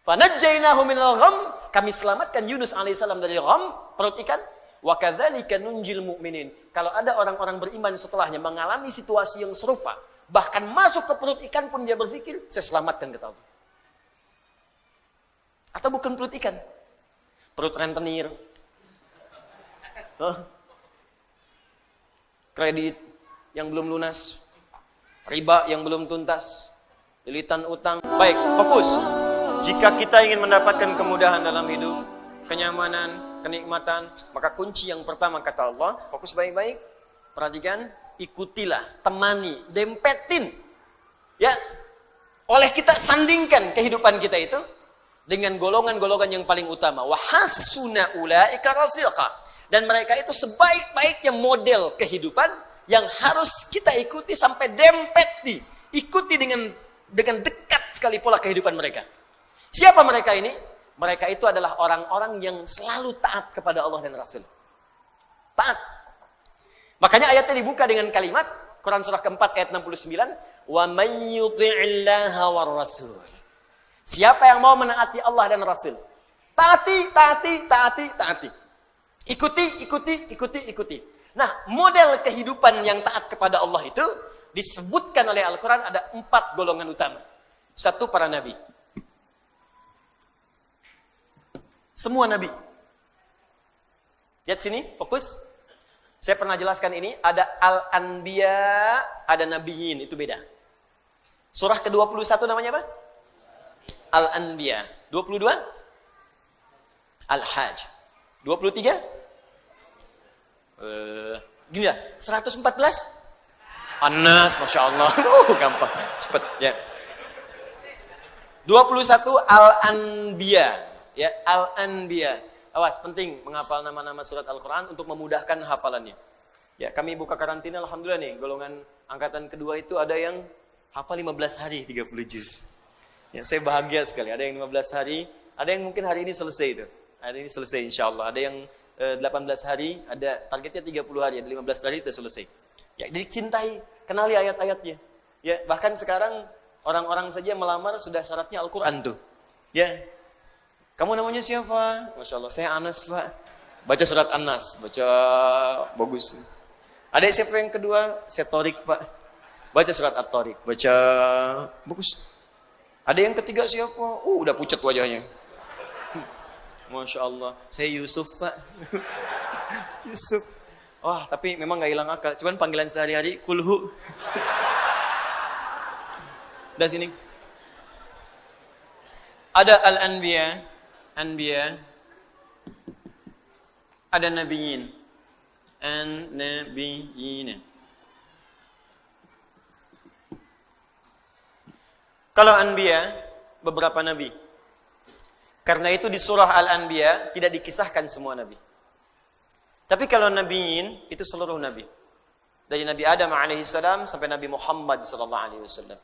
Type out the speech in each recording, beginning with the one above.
Fanajjainahu minal gham, kami selamatkan Yunus alaihissalam dari gham, perut ikan. Wa kadzalika nunjil mu'minin. Kalau ada orang-orang beriman setelahnya mengalami situasi yang serupa, bahkan masuk ke perut ikan pun dia berpikir, saya selamatkan, kata Allah. Atau bukan perut ikan, perut rentenir, kredit yang belum lunas, riba yang belum tuntas, lilitan utang. Baik, fokus. Jika kita ingin mendapatkan kemudahan dalam hidup, kenyamanan, kenikmatan, maka kunci yang pertama kata Allah, fokus baik-baik, perhatikan, ikutilah, temani, dempetin. Ya, oleh kita sandingkan kehidupan kita itu dengan golongan-golongan yang paling utama. Wa hasuna ulaika rafiqa. Dan mereka itu sebaik-baiknya model kehidupan yang harus kita ikuti sampai dempet ikuti dengan dekat sekali pola kehidupan mereka. Siapa mereka ini? Mereka itu adalah orang-orang yang selalu taat kepada Allah dan Rasul. Taat. Makanya ayatnya dibuka dengan kalimat Quran surah keempat ayat 69, wa may yuti'illaha war rasul. Siapa yang mau menaati Allah dan Rasul? Taati. Ikuti. Nah, model kehidupan yang taat kepada Allah itu disebutkan oleh Al-Quran ada 4 golongan utama. 1, para nabi. Semua nabi. Lihat sini, fokus. Saya pernah jelaskan ini, ada Al-Anbiya, ada Nabiyin, itu beda. Surah ke-21 namanya apa? Al-Anbiya. 22? Al-Hajj. 23? Gini lah, 114? An-Nas, Masya Allah. Gampang, cepet ya. 21 Al-Anbiya. Ya, Al-Anbiya. Awas, penting menghafal nama-nama surat Al-Quran untuk memudahkan hafalannya. Ya, kami buka karantina, alhamdulillah nih, golongan angkatan kedua itu ada yang hafal 15 hari 30 juz. Ya, saya bahagia sekali. Ada yang 15 hari, ada yang mungkin hari ini selesai itu. Hari ini selesai insya Allah. Ada yang 18 hari, ada targetnya 30 hari, ada 15 hari sudah selesai. Ya, jadi cintai, kenali ayat-ayatnya. Ya, bahkan sekarang orang-orang saja melamar sudah syaratnya Al-Quran tuh. Ya, kamu namanya siapa? Masya Allah, saya Anas Pak. Baca surat An-Nas, baca bagus. Ada siapa yang kedua? Saya Torik Pak. Baca surat At-Torik, baca bagus. Ada yang ketiga siapa? Udah pucat wajahnya. Masya Allah, saya Yusuf Pak. Yusuf. Wah, tapi memang gak hilang akal. Cuman panggilan sehari-hari, kulhu. Dan sini. Ada Al-Anbiya. Anbiya. Ada Nabiyin. An-Nabiyin. Kalau Anbiya, beberapa Nabi. Karena itu di surah Al-Anbiya tidak dikisahkan semua Nabi. Tapi kalau Nabiyin, itu seluruh Nabi. Dari Nabi Adam alaihissalam sampai Nabi Muhammad sallallahu alaihi wasallam.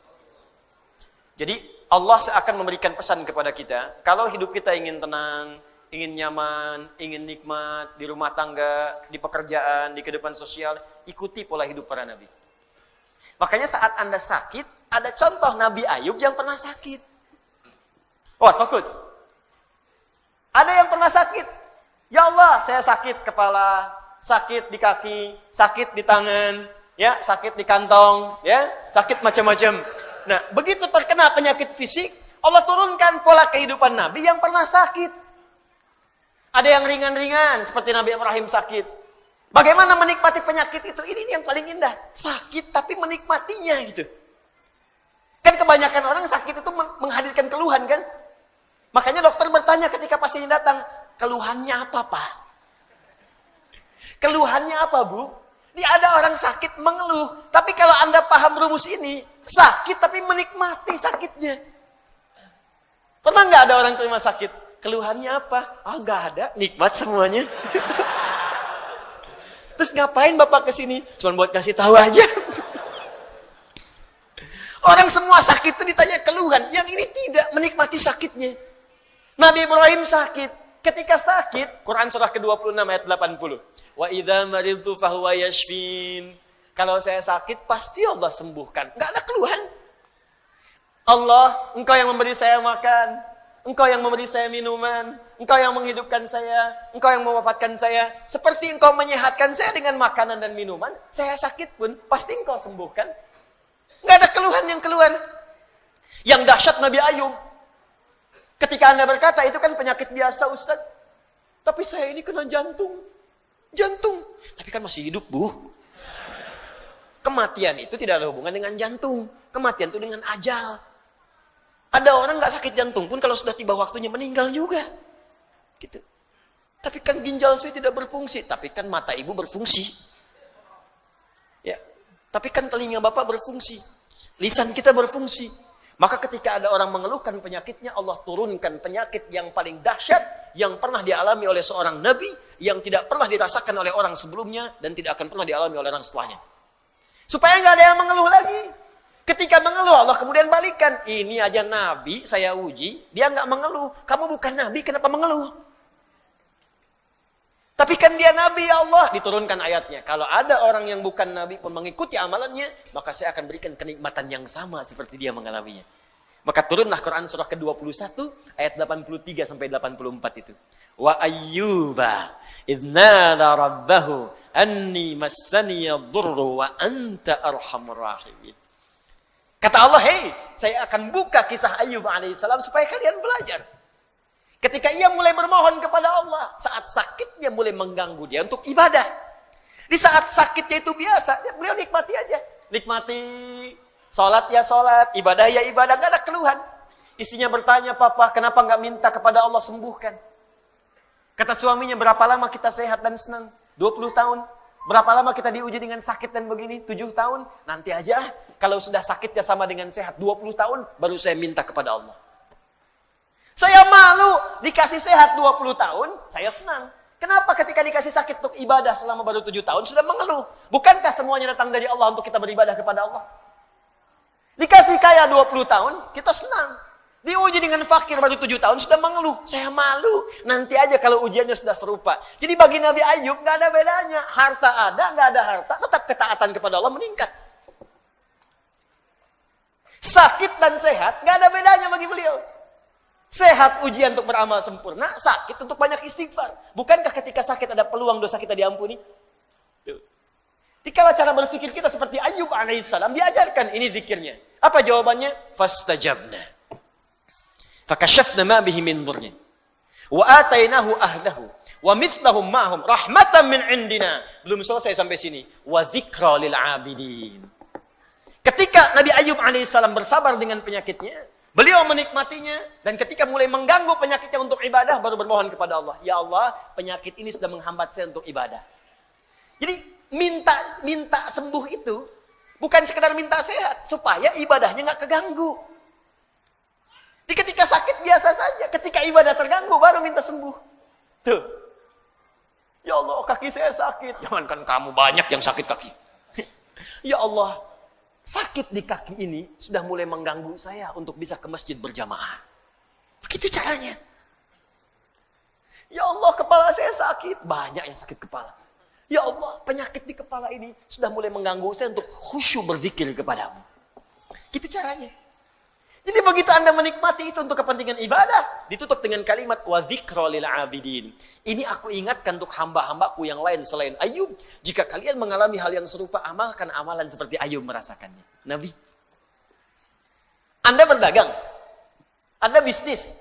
Jadi Allah akan memberikan pesan kepada kita, kalau hidup kita ingin tenang, ingin nyaman, ingin nikmat, di rumah tangga, di pekerjaan, di kehidupan sosial, ikuti pola hidup para Nabi. Makanya saat Anda sakit, ada contoh Nabi Ayub yang pernah sakit. Oh, fokus. Ada yang pernah sakit. Ya Allah, saya sakit kepala, sakit di kaki, sakit di tangan, ya, sakit di kantong, ya, sakit macam-macam. Nah, begitu terkena penyakit fisik, Allah turunkan pola kehidupan Nabi yang pernah sakit. Ada yang ringan-ringan, seperti Nabi Ibrahim sakit. Bagaimana menikmati penyakit itu? Ini yang paling indah. Sakit tapi menikmatinya gitu. Kan kebanyakan orang sakit itu menghadirkan keluhan kan? Makanya dokter bertanya ketika pasiennya datang, keluhannya apa Pak? Keluhannya apa Bu? Ini ada orang sakit mengeluh. Tapi kalau Anda paham rumus ini, sakit tapi menikmati sakitnya. Pernah nggak ada orang terima sakit? Keluhannya apa? Ah, nggak ada, nikmat semuanya. Terus ngapain Bapak kesini? Cuma buat kasih tahu aja. Orang semua sakit itu ditanya keluhan, yang ini tidak menikmati sakitnya. Nabi Ibrahim sakit. Ketika sakit, Quran surah ke-26 ayat 80. Wa idza maridtu fahuwa yashfin. Kalau saya sakit, pasti Allah sembuhkan. Enggak ada keluhan. Allah, Engkau yang memberi saya makan. Engkau yang memberi saya minuman, Engkau yang menghidupkan saya, Engkau yang mewafatkan saya. Seperti Engkau menyehatkan saya dengan makanan dan minuman, saya sakit pun pasti Engkau sembuhkan. Nggak ada keluhan yang keluar. Yang dahsyat Nabi Ayub. Ketika Anda berkata, itu kan penyakit biasa Ustaz. Tapi saya ini kena jantung. Jantung. Tapi kan masih hidup, Bu. Kematian itu tidak ada hubungan dengan jantung. Kematian itu dengan ajal. Ada orang nggak sakit jantung pun kalau sudah tiba waktunya meninggal juga. Gitu. Tapi kan ginjal saya tidak berfungsi. Tapi kan mata ibu berfungsi. Ya. Tapi kan telinga bapak berfungsi. Lisan kita berfungsi. Maka ketika ada orang mengeluhkan penyakitnya, Allah turunkan penyakit yang paling dahsyat yang pernah dialami oleh seorang nabi, yang tidak pernah dirasakan oleh orang sebelumnya dan tidak akan pernah dialami oleh orang setelahnya. Supaya nggak ada yang mengeluh lagi. Ketika mengeluh, Allah kemudian balikan. Ini aja nabi saya uji, dia nggak mengeluh. Kamu bukan nabi, kenapa mengeluh? Tapi kan dia nabi, ya Allah. Diturunkan ayatnya. Kalau ada orang yang bukan nabi pun mengikuti amalannya, maka saya akan berikan kenikmatan yang sama seperti dia mengalaminya. Maka turunlah Quran surah ke-21 ayat 83 sampai 84 itu. Wa ayyuba idznala rabbahu anni massani yadurru wa anta arhamur rahimin. Kata Allah, hei, saya akan buka kisah Ayub alaihissalam supaya kalian belajar. Ketika ia mulai bermohon kepada Allah, saat sakitnya mulai mengganggu dia untuk ibadah. Di saat sakitnya itu biasa, beliau nikmati aja. Nikmati, sholat ya sholat, ibadah ya ibadah, gak ada keluhan. Istrinya bertanya, Papa, kenapa gak minta kepada Allah sembuhkan? Kata suaminya, berapa lama kita sehat dan senang? 20 tahun. Berapa lama kita diuji dengan sakit dan begini? 7 tahun. Nanti aja, kalau sudah sakitnya sama dengan sehat 20 tahun, baru saya minta kepada Allah. Saya malu dikasih sehat 20 tahun, saya senang. Kenapa ketika dikasih sakit untuk ibadah selama baru 7 tahun sudah mengeluh? Bukankah semuanya datang dari Allah untuk kita beribadah kepada Allah? Dikasih kaya 20 tahun, kita senang. Diuji dengan fakir baru 7 tahun sudah mengeluh. Saya malu. Nanti aja kalau ujiannya sudah serupa. Jadi bagi Nabi Ayub gak ada bedanya. Harta ada, gak ada harta, tetap ketaatan kepada Allah meningkat. Sakit dan sehat gak ada bedanya bagi beliau. Sehat ujian untuk beramal sempurna, sakit untuk banyak istighfar. Bukankah ketika sakit ada peluang dosa kita diampuni? Dikala cara berpikir kita seperti Ayub alaihissalam, diajarkan ini zikirnya. Apa jawabannya? Fastajabna. Fakashafna ma bihi min dhurrin. Wa atainahu ahlahu. Wa mithlahum ma'hum rahmatan min indina. Belum selesai sampai sini. Wa dzikra lil abidin. Ketika Nabi Ayub alaihissalam bersabar dengan penyakitnya, beliau menikmatinya, dan ketika mulai mengganggu penyakitnya untuk ibadah, baru bermohon kepada Allah. Ya Allah, penyakit ini sudah menghambat saya untuk ibadah. Jadi minta sembuh itu bukan sekedar minta sehat, supaya ibadahnya nggak keganggu. Jadi ketika sakit biasa saja, ketika ibadah terganggu baru minta sembuh. Tuh. Ya Allah, kaki saya sakit. Jangankan kamu, banyak yang sakit kaki. Ya Allah, sakit di kaki ini sudah mulai mengganggu saya untuk bisa ke masjid berjamaah. Begitu caranya. Ya Allah, kepala saya sakit. Banyak yang sakit kepala. Ya Allah, penyakit di kepala ini sudah mulai mengganggu saya untuk khusyuk berzikir kepadamu. Gitu caranya. Jadi begitu Anda menikmati itu untuk kepentingan ibadah, ditutup dengan kalimat wa dzikra lil abidin. Ini aku ingatkan untuk hamba-hambaku yang lain selain Ayub. Jika kalian mengalami hal yang serupa, amalkan amalan seperti Ayub merasakannya. Nabi. Anda berdagang, Anda bisnis,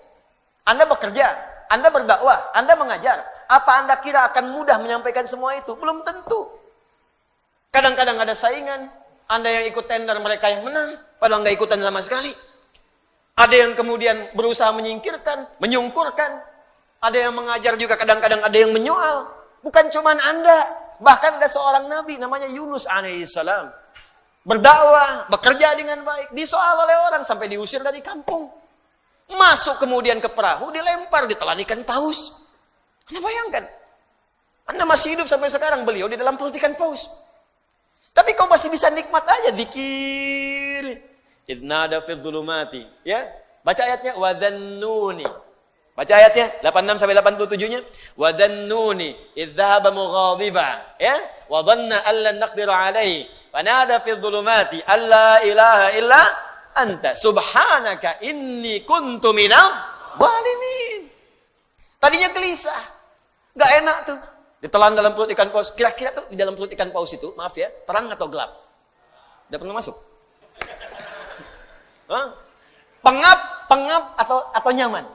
Anda bekerja, Anda berdakwah, Anda mengajar. Apa Anda kira akan mudah menyampaikan semua itu? Belum tentu. Kadang-kadang ada saingan. Anda yang ikut tender, mereka yang menang. Padahal nggak ikutan sama sekali. Ada yang kemudian berusaha menyingkirkan, menyungkurkan. Ada yang mengajar juga, kadang-kadang ada yang menyoal. Bukan cuma Anda. Bahkan ada seorang Nabi namanya Yunus alaihissalam. Berdakwah, bekerja dengan baik. Disoal oleh orang sampai diusir dari kampung. Masuk kemudian ke perahu, dilempar, ditelan ikan paus. Anda bayangkan. Anda masih hidup sampai sekarang, beliau di dalam perut ikan paus. Tapi kau masih bisa nikmat aja zikir. Idznada fi dhulumati, ya. Baca ayatnya wa dhannuni. Baca ayatnya 86 sampai 87-nya. Wa dhannuni idz dhahaba mughadiba, ya. Wa dhanna an lan naqdiru alaihi. Fanada fi dhulumati alla ilaha illa anta subhanaka inni kuntu minal zalimin. Tadinya gelisah. Gak enak tuh. Ditelan dalam perut ikan paus. Kira-kira tuh di dalam perut ikan paus itu, maaf ya, terang atau gelap? Udah pernah masuk? Hah? Pengap atau nyaman?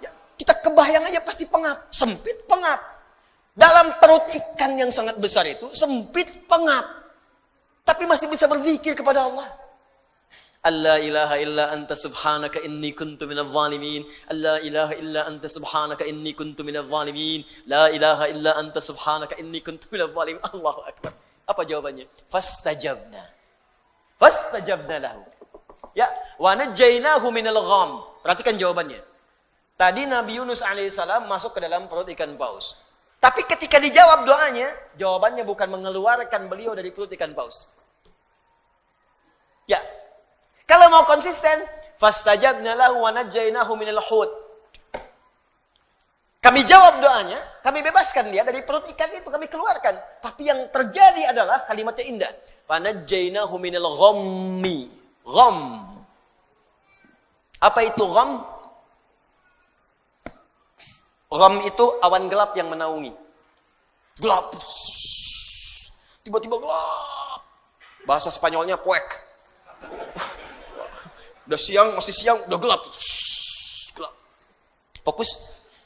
Ya, kita kebayang aja pasti pengap. Sempit pengap. Dalam perut ikan yang sangat besar itu, sempit pengap. Tapi masih bisa berzikir kepada Allah. Allah ilaha illa anta subhanaka inni kuntu minadh zalimin. Allah ilaha illa anta subhanaka inni kuntu minadh zalimin. La ilaha illa anta subhanaka inni kuntu minadh zalimin. Allahu akbar. Apa jawabannya? Fastajabna lahu. Ya, wa najjaynahu minal gham. Perhatikan jawabannya. Tadi Nabi Yunus alaihissalam masuk ke dalam perut ikan paus. Tapi ketika dijawab doanya, jawabannya bukan mengeluarkan beliau dari perut ikan paus. Ya. Kalau mau konsisten, fastajabna lahu wa najjaynahu minal hut. Kami jawab doanya, kami bebaskan dia dari perut ikan itu, kami keluarkan. Tapi yang terjadi adalah kalimatnya indah. Fanajjaynahu minal ghammi. Gham. Apa itu gham? Gham itu awan gelap yang menaungi. Gelap. Tiba-tiba gelap. Bahasa Spanyolnya puek. Udah siang, masih siang, udah gelap. Gelap. Fokus.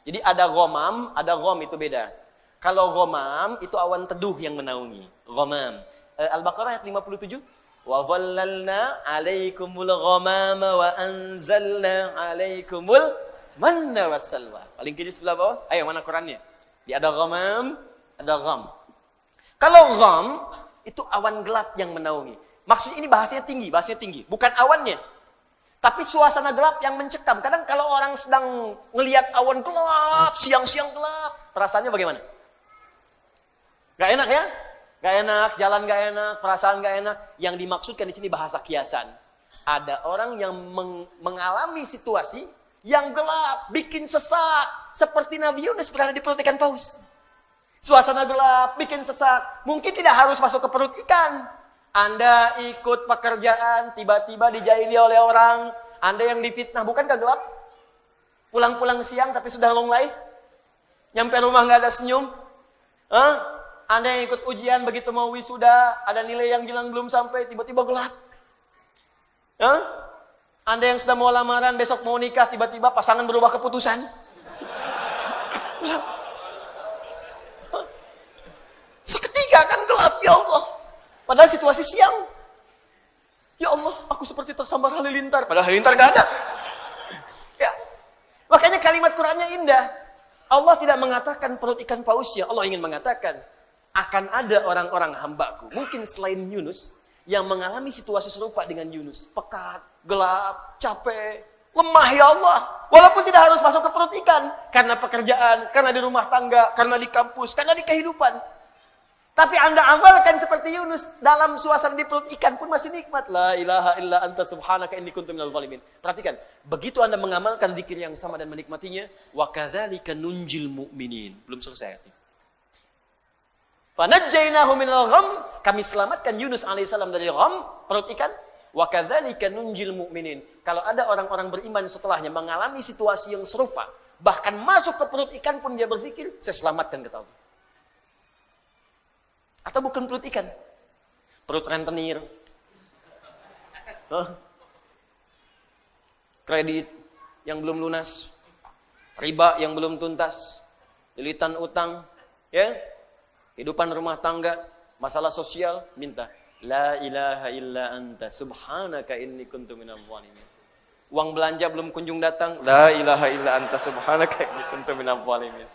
Jadi ada ghamam, ada gham itu beda. Kalau ghamam itu awan teduh yang menaungi. Ghamam. Al-Baqarah ayat 57. Wa dhallalna 'alaikumul ghamama wa anzalna 'alaikumul manna wassalwa. Paling kiri sebelah bawah. Ayo mana Qurannya? Di ada ghamam, ada gham. Kalau gham itu awan gelap yang menaungi. Maksudnya ini bahasanya tinggi, bukan awannya. Tapi suasana gelap yang mencekam. Kadang kalau orang sedang ngelihat awan gelap, siang-siang gelap, perasaannya bagaimana? Gak enak ya? Gak enak, jalan gak enak, perasaan gak enak. Yang dimaksudkan di sini bahasa kiasan. Ada orang yang mengalami situasi yang gelap, bikin sesak. Seperti Nabi Yunus berada di perut ikan paus. Suasana gelap, bikin sesak. Mungkin tidak harus masuk ke perut ikan. Anda ikut pekerjaan, tiba-tiba dijaili oleh orang. Anda yang difitnah, bukankah gelap? Pulang-pulang siang tapi sudah longlai. Nyampe rumah nggak ada senyum. Anda yang ikut ujian, begitu mau wisuda, ada nilai yang hilang belum sampai, tiba-tiba gelap. Anda yang sudah mau lamaran, besok mau nikah, tiba-tiba pasangan berubah keputusan. Gelap. Seketika kan gelap, ya Allah. Padahal situasi siang. Ya Allah, aku seperti tersambar halilintar. Padahal halilintar gak ada. Ya. Makanya kalimat Qur'annya indah. Allah tidak mengatakan perut ikan pausnya. Allah ingin mengatakan, akan ada orang-orang hambaku, mungkin selain Yunus, yang mengalami situasi serupa dengan Yunus. Pekat, gelap, capek, lemah ya Allah. Walaupun tidak harus masuk ke perut ikan. Karena pekerjaan, karena di rumah tangga, karena di kampus, karena di kehidupan. Tapi Anda amalkan seperti Yunus, dalam suasana di perut ikan pun masih nikmat. La ilaha illa anta subhanaka inni kuntu minadh zalimin. Perhatikan, begitu Anda mengamalkan zikir yang sama dan menikmatinya, wa kadzalika nunjil mu'minin. Belum selesai. Fanajjaynahu minal gham, kami selamatkan Yunus alaihissalam dari gham, perut ikan. Wa kadzalika nunjil mu'minin. Kalau ada orang-orang beriman setelahnya mengalami situasi yang serupa, bahkan masuk ke perut ikan pun dia berzikir, saya selamatkan kata Allah. Atau bukan perut ikan? Perut rentenir. Kredit yang belum lunas. Riba yang belum tuntas. Lilitan utang. Ya? Kehidupan rumah tangga. Masalah sosial. Minta. La ilaha illa anta subhanaka inni kuntu minadh zalimin. Uang belanja belum kunjung datang. La ilaha illa anta subhanaka inni kuntu minadh zalimin.